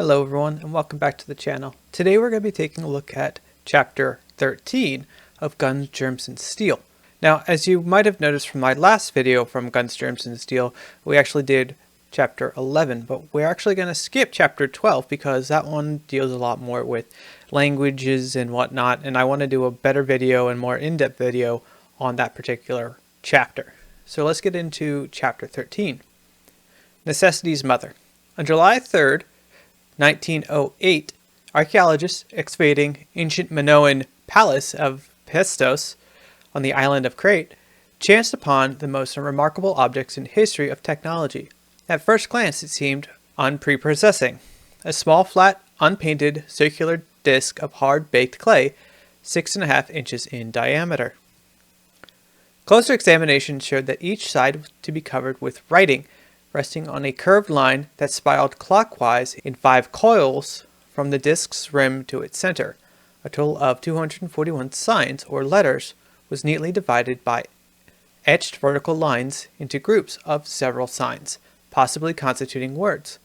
Hello everyone and welcome back to the channel. Today we're going to be taking a look at chapter 13 of Guns, Germs, and Steel. Now, as you might have noticed from my last video from Guns, Germs, and Steel, we actually did chapter 11, but we're actually going to skip chapter 12 because that one deals a lot more with languages and whatnot, and I want to do a better video and more in-depth video on that particular chapter. So let's get into chapter 13. Necessity's Mother. On July 3rd, 1908, archaeologists excavating ancient Minoan palace of Pestos on the island of Crete chanced upon the most remarkable objects in history of technology. At first glance, it seemed unprepossessing. A small, flat, unpainted, circular disc of hard-baked clay, 6.5 inches in diameter. Closer examination showed that each side was to be covered with writing, resting on a curved line that spiraled clockwise in 5 coils from the disk's rim to its center. A total of 241 signs, or letters, was neatly divided by etched vertical lines into groups of several signs, possibly constituting words.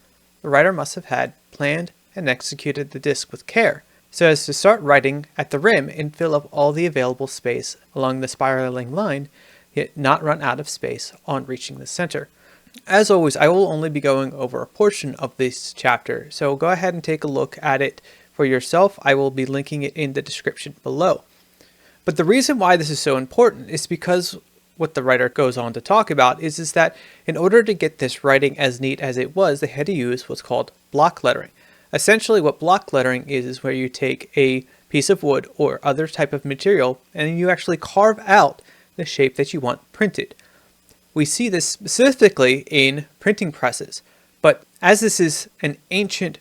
The writer must have had planned and executed the disk with care, so as to start writing at the rim and fill up all the available space along the spiraling line, yet not run out of space on reaching the center. As always, I will only be going over a portion of this chapter, so go ahead and take a look at it for yourself. I will be linking it in the description below. But the reason why this is so important is because what the writer goes on to talk about is that in order to get this writing as neat as it was, they had to use what's called block lettering. Essentially, what block lettering is where you take a piece of wood or other type of material and you actually carve out the shape that you want printed. We see this specifically in printing presses, but as this is an ancient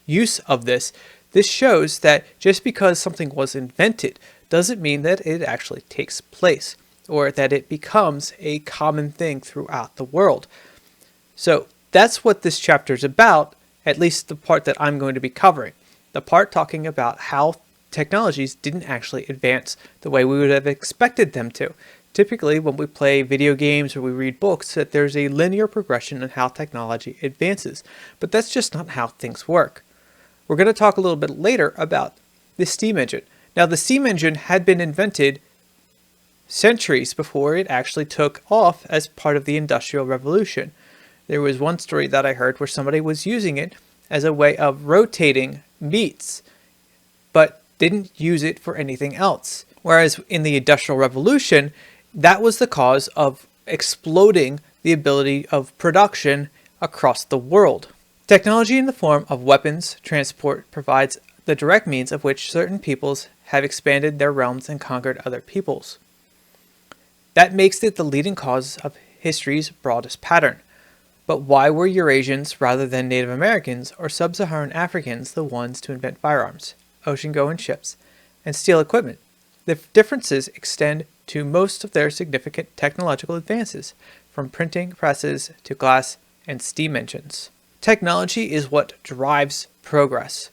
use of this, this shows that just because something was invented doesn't mean that it actually takes place or that it becomes a common thing throughout the world. So that's what this chapter is about, at least the part that I'm going to be covering. The part talking about how technologies didn't actually advance the way we would have expected them to. Typically, when we play video games or we read books, that there's a linear progression in how technology advances. But that's just not how things work. We're going to talk a little bit later about the steam engine. Now, the steam engine had been invented centuries before it actually took off as part of the Industrial Revolution. There was one story that I heard where somebody was using it as a way of rotating meats, but didn't use it for anything else. Whereas in the Industrial Revolution, that was the cause of exploding the ability of production across the world. Technology in the form of weapons transport provides the direct means of which certain peoples have expanded their realms and conquered other peoples. That makes it the leading cause of history's broadest pattern. But why were Eurasians rather than Native Americans or Sub-Saharan Africans the ones to invent firearms, ocean-going ships, and steel equipment? The differences extend to most of their significant technological advances, from printing presses to glass and steam engines. Technology is what drives progress,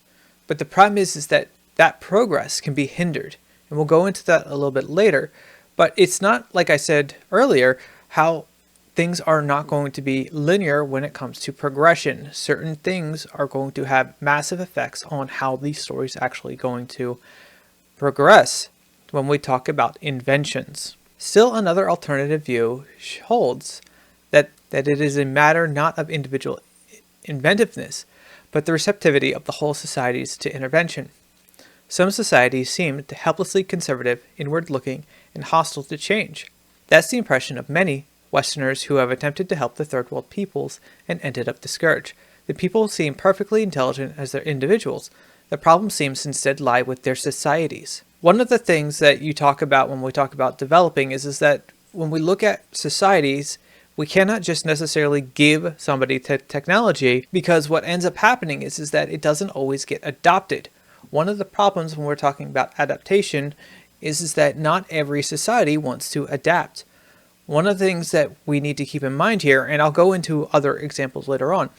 but the problem is that that progress can be hindered, and we'll go into that a little bit later, but it's not, like I said earlier, how things are not going to be linear when it comes to progression. Certain things are going to have massive effects on how these stories actually going to progress when we talk about inventions. Still, another alternative view holds that it is a matter not of individual inventiveness, but the receptivity of the whole societies to intervention. Some societies seem helplessly conservative, inward-looking, and hostile to change. That's the impression of many Westerners who have attempted to help the third world peoples and ended up discouraged. The people seem perfectly intelligent as their individuals. The problem seems instead lie with their societies. One of the things that you talk about when we talk about developing is that when we look at societies, we cannot just necessarily give somebody technology, because what ends up happening is that it doesn't always get adopted. One of the problems when we're talking about adaptation is that not every society wants to adapt. One of the things that we need to keep in mind here, and I'll go into other examples later on,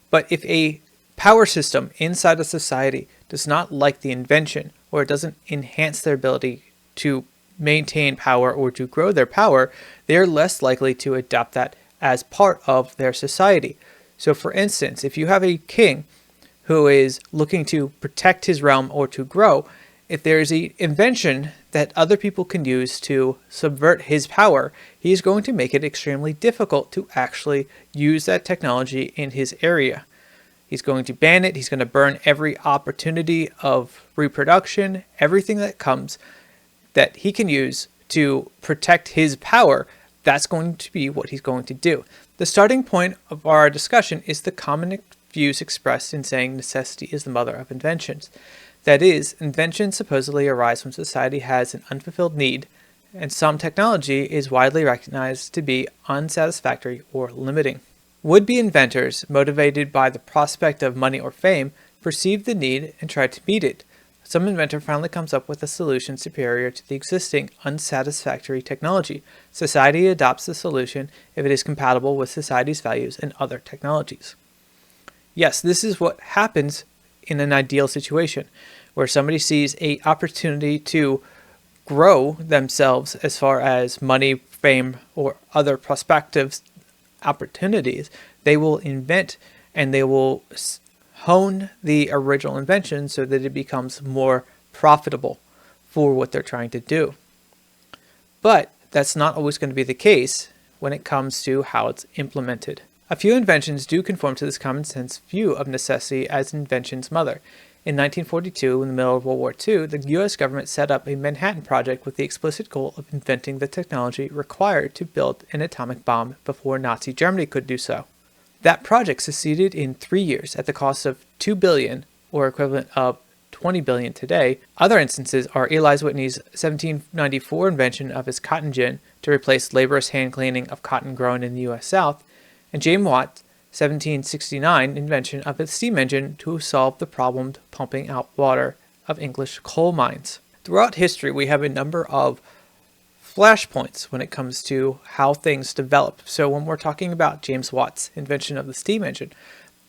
but if a power system inside a society does not like the invention, or it doesn't enhance their ability to maintain power or to grow their power, they are less likely to adopt that as part of their society. So for instance, if you have a king who is looking to protect his realm or to grow, if there is an invention that other people can use to subvert his power, he is going to make it extremely difficult to actually use that technology in his area. He's going to ban it. He's going to burn every opportunity of reproduction, everything that comes that he can use to protect his power. That's going to be what he's going to do. The starting point of our discussion is the common views expressed in saying necessity is the mother of inventions. That is, inventions supposedly arise when society has an unfulfilled need, and some technology is widely recognized to be unsatisfactory or limiting. Would-be inventors, motivated by the prospect of money or fame, perceive the need and try to meet it. Some inventor finally comes up with a solution superior to the existing unsatisfactory technology. Society adopts the solution if it is compatible with society's values and other technologies. Yes, this is what happens in an ideal situation, where somebody sees an opportunity to grow themselves as far as money, fame, or other prospective opportunities. They will invent and they will hone the original invention so that it becomes more profitable for what they're trying to do. But that's not always going to be the case when it comes to how it's implemented. A few inventions do conform to this common sense view of necessity as invention's mother. In 1942, in the middle of World War II, the U.S. government set up a Manhattan Project with the explicit goal of inventing the technology required to build an atomic bomb before Nazi Germany could do so. That project succeeded in 3 years at the cost of $2 billion, or equivalent of $20 billion today. Other instances are Eli Whitney's 1794 invention of his cotton gin to replace laborious hand cleaning of cotton grown in the U.S. South, and James Watt's 1769 invention of a steam engine to solve the problem pumping out water of English coal mines. Throughout history, we have a number of flashpoints when it comes to how things develop. So when we're talking about James Watt's invention of the steam engine,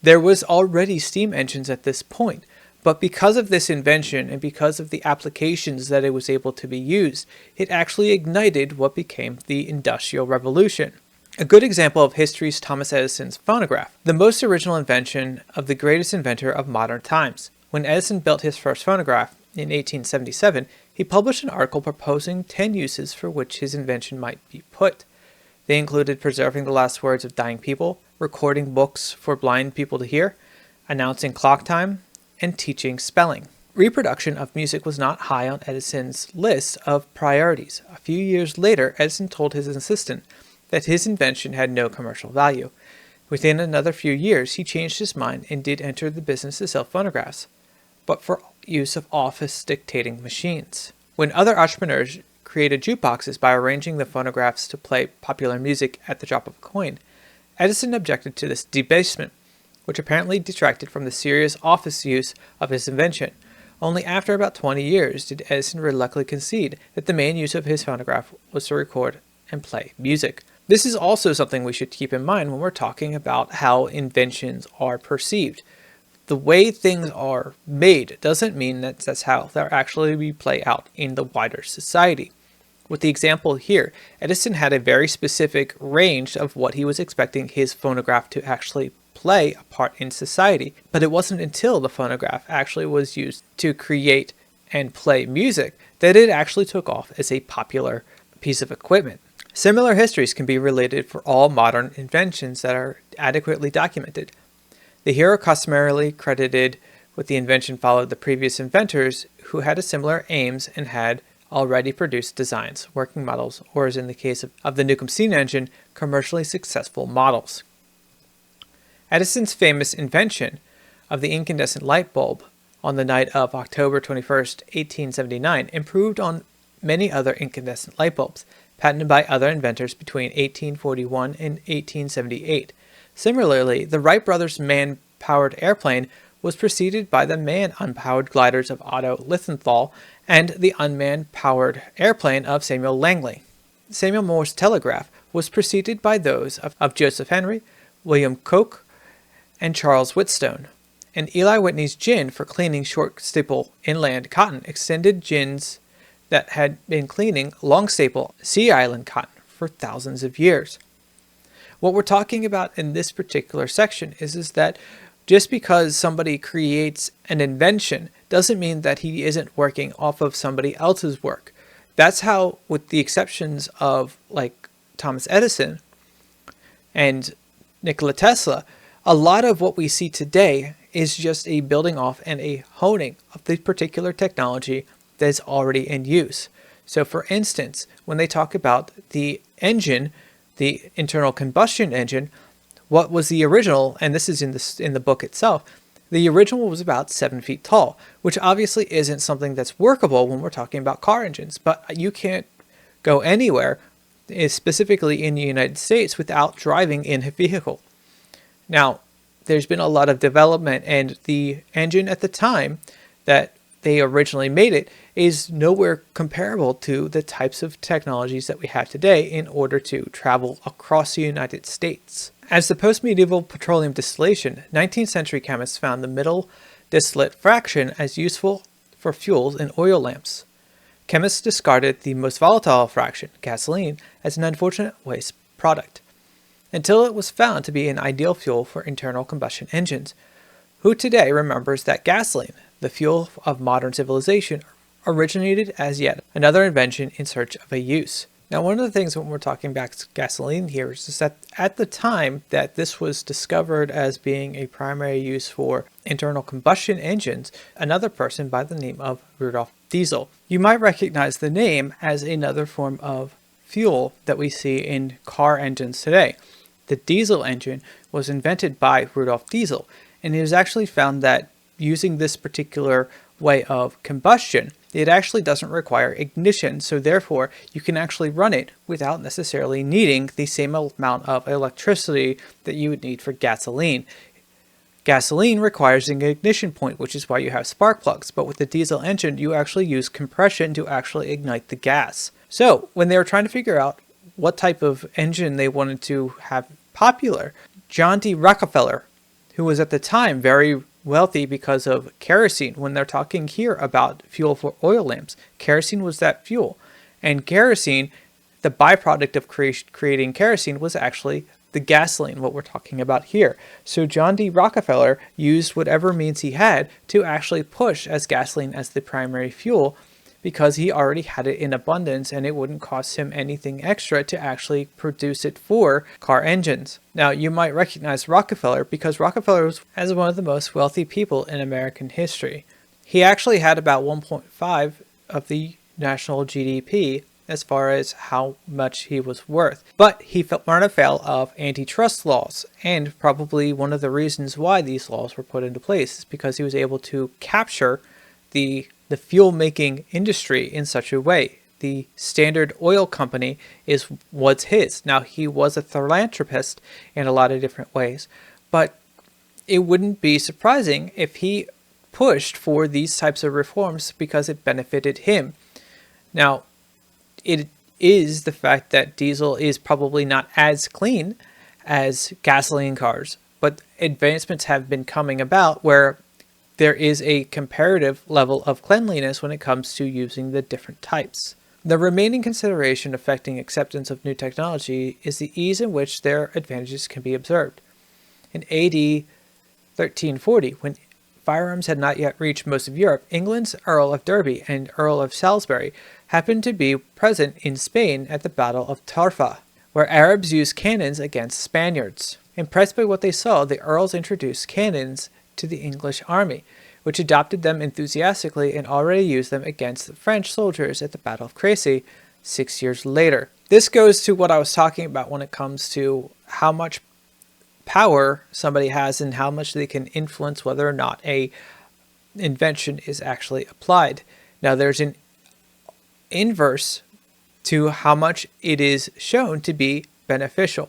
there was already steam engines at this point. But because of this invention and because of the applications that it was able to be used, it actually ignited what became the Industrial Revolution. A good example of history is Thomas Edison's phonograph, the most original invention of the greatest inventor of modern times. When Edison built his first phonograph in 1877, he published an article proposing 10 uses for which his invention might be put. They included preserving the last words of dying people, recording books for blind people to hear, announcing clock time, and teaching spelling. Reproduction of music was not high on Edison's list of priorities. A few years later, Edison told his assistant that his invention had no commercial value. Within another few years, he changed his mind and did enter the business to sell phonographs, but for use of office dictating machines. When other entrepreneurs created jukeboxes by arranging the phonographs to play popular music at the drop of a coin, Edison objected to this debasement, which apparently detracted from the serious office use of his invention. Only after about 20 years did Edison reluctantly concede that the main use of his phonograph was to record and play music. This is also something we should keep in mind when we're talking about how inventions are perceived. The way things are made doesn't mean that that's how they'll actually play out in the wider society. With the example here, Edison had a very specific range of what he was expecting his phonograph to actually play a part in society, but it wasn't until the phonograph actually was used to create and play music that it actually took off as a popular piece of equipment. Similar histories can be related for all modern inventions that are adequately documented. The hero customarily credited with the invention followed the previous inventors who had similar aims and had already produced designs, working models, or as in the case of the Newcomb's steam engine, commercially successful models. Edison's famous invention of the incandescent light bulb on the night of October 21st, 1879, improved on many other incandescent light bulbs, patented by other inventors between 1841 and 1878. Similarly, the Wright brothers' man-powered airplane was preceded by the man-unpowered gliders of Otto Lilienthal and the unmanned-powered airplane of Samuel Langley. Samuel Morse's telegraph was preceded by those of Joseph Henry, William Coke, and Charles Whitstone. And Eli Whitney's gin for cleaning short staple inland cotton extended gins that had been cleaning long staple sea island cotton for thousands of years. What we're talking about in this particular section is that Just because somebody creates an invention doesn't mean that he isn't working off of somebody else's work. That's how, with the exceptions of like Thomas Edison and Nikola Tesla, a lot of what we see today is just a building off and a honing of the particular technology that is already in use. So for instance, when they talk about the engine, the internal combustion engine, what was the original, and this is in the book itself, the original was about 7 feet tall, which obviously isn't something that's workable when we're talking about car engines, but you can't go anywhere, specifically in the United States, without driving in a vehicle. Now, there's been a lot of development, and the engine at the time that they originally made it is nowhere comparable to the types of technologies that we have today in order to travel across the United States. As the post-medieval petroleum distillation, 19th century chemists found the middle distillate fraction as useful for fuels in oil lamps. Chemists discarded the most volatile fraction, gasoline, as an unfortunate waste product, until it was found to be an ideal fuel for internal combustion engines. Who today remembers that gasoline, the fuel of modern civilization, originated as yet another invention in search of a use? Now, one of the things when we're talking about gasoline here is that at the time that this was discovered as being a primary use for internal combustion engines, another person by the name of Rudolf Diesel. You might recognize the name as another form of fuel that we see in car engines today. The diesel engine was invented by Rudolf Diesel, and it was actually found that using this particular way of combustion, it actually doesn't require ignition, so therefore you can actually run it without necessarily needing the same amount of electricity that you would need for gasoline. Gasoline requires an ignition point, which is why you have spark plugs, but with the diesel engine you actually use compression to actually ignite the gas. So when they were trying to figure out what type of engine they wanted to have popular, John D. Rockefeller, who was at the time very wealthy because of kerosene, when they're talking here about fuel for oil lamps, kerosene was that fuel. And kerosene, the byproduct of creating kerosene, was actually the gasoline, what we're talking about here. So John D. Rockefeller used whatever means he had to actually push as gasoline as the primary fuel, because he already had it in abundance and it wouldn't cost him anything extra to actually produce it for car engines. Now, you might recognize Rockefeller because Rockefeller was as one of the most wealthy people in American history. He actually had about 1.5 of the national GDP as far as how much he was worth. But he run afoul of antitrust laws, and probably one of the reasons why these laws were put into place is because he was able to capture the fuel-making industry in such a way. The Standard Oil Company was his. Now, he was a philanthropist in a lot of different ways, but it wouldn't be surprising if he pushed for these types of reforms because it benefited him. Now, it is the fact that diesel is probably not as clean as gasoline cars, but advancements have been coming about where there is a comparative level of cleanliness when it comes to using the different types. The remaining consideration affecting acceptance of new technology is the ease in which their advantages can be observed. In AD 1340, when firearms had not yet reached most of Europe, England's Earl of Derby and Earl of Salisbury happened to be present in Spain at the Battle of Tarfa, where Arabs used cannons against Spaniards. Impressed by what they saw, the earls introduced cannons to the English army, which adopted them enthusiastically and already used them against the French soldiers at the Battle of Crécy 6 years later. This goes to what I was talking about when it comes to how much power somebody has and how much they can influence whether or not a invention is actually applied. Now, there's an inverse to how much it is shown to be beneficial.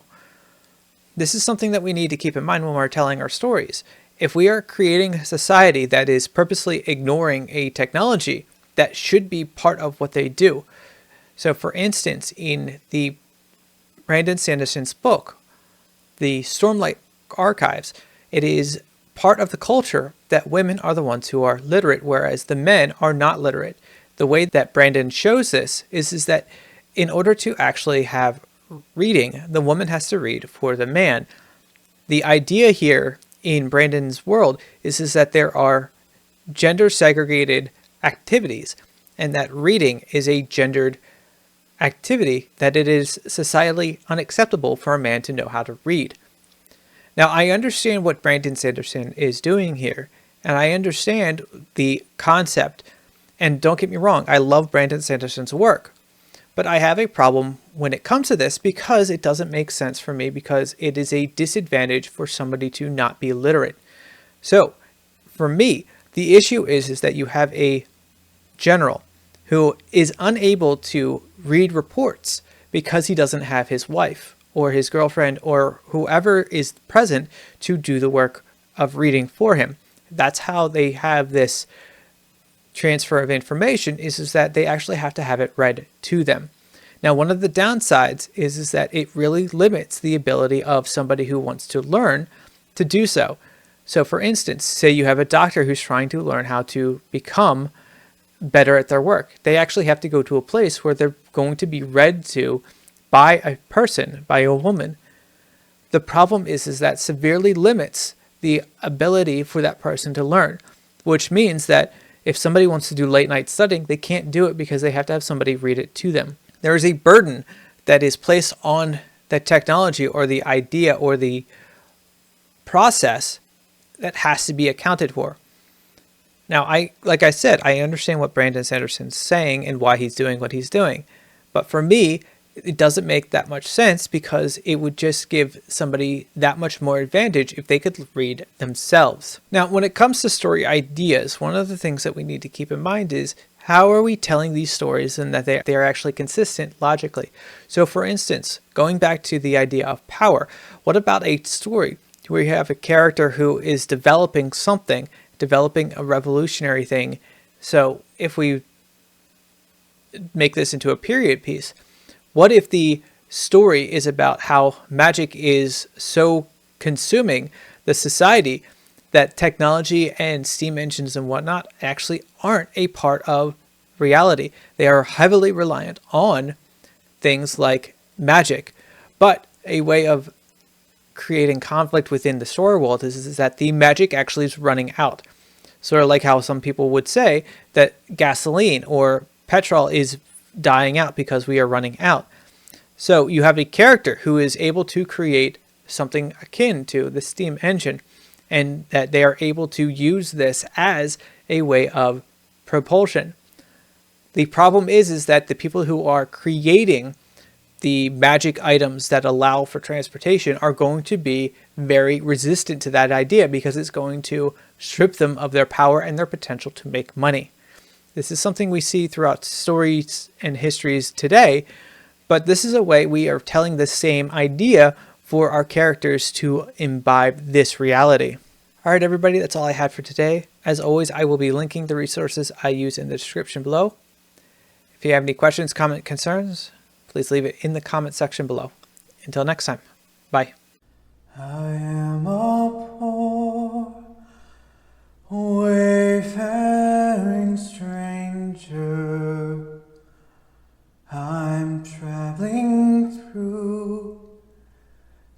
This is something that we need to keep in mind when we're telling our stories. If we are creating a society that is purposely ignoring a technology, that should be part of what they do. So for instance, in the Brandon Sanderson's book, the Stormlight Archives, it is part of the culture that women are the ones who are literate, whereas the men are not literate. The way that Brandon shows this is that in order to actually have reading, the woman has to read for the man. The idea here in Brandon's world is that there are gender segregated activities, and that reading is a gendered activity, that it is societally unacceptable for a man to know how to read. Now, I understand what Brandon Sanderson is doing here, and I understand the concept, and don't get me wrong, I love Brandon Sanderson's work, but I have a problem when it comes to this because it doesn't make sense for me, because it is a disadvantage for somebody to not be literate. So, for me, the issue is that you have a general who is unable to read reports because he doesn't have his wife or his girlfriend or whoever is present to do the work of reading for him. That's how they have this transfer of information, is that they actually have to have it read to them. Now, one of the downsides is that it really limits the ability of somebody who wants to learn to do so. So for instance, say you have a doctor who's trying to learn how to become better at their work. They actually have to go to a place where they're going to be read to by a person, by a woman. The problem is that severely limits the ability for that person to learn, which means that if somebody wants to do late night studying, they can't do it because they have to have somebody read it to them. There is a burden that is placed on the technology or the idea or the process that has to be accounted for. Now, like I said, I understand what Brandon Sanderson's saying and why he's doing what he's doing. But for me, it doesn't make that much sense, because it would just give somebody that much more advantage if they could read themselves. Now, when it comes to story ideas, one of the things that we need to keep in mind is, how are we telling these stories and that they are actually consistent logically? So for instance, going back to the idea of power, what about a story where you have a character who is developing something, developing a revolutionary thing? So if we make this into a period piece, what if the story is about how magic is so consuming the society that technology and steam engines and whatnot actually aren't a part of reality? They are heavily reliant on things like magic. But a way of creating conflict within the story world is that the magic actually is running out. Sort of like how some people would say that gasoline or petrol is dying out because we are running out. So you have a character who is able to create something akin to the steam engine, and that they are able to use this as a way of propulsion. The problem is that the people who are creating the magic items that allow for transportation are going to be very resistant to that idea, because it's going to strip them of their power and their potential to make money. This is something we see throughout stories and histories today, but this is a way we are telling the same idea for our characters to imbibe this reality. All right, everybody, that's all I had for today. As always, I will be linking the resources I use in the description below. If you have any questions, comments, concerns, please leave it in the comment section below. Until next time, bye. I am a poor, wayfaring stranger. I'm traveling through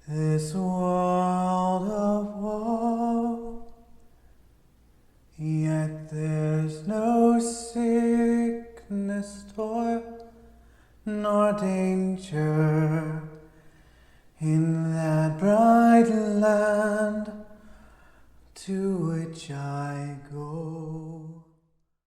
this world of woe, yet there's no sickness, toil, nor danger in that bright land to which I go.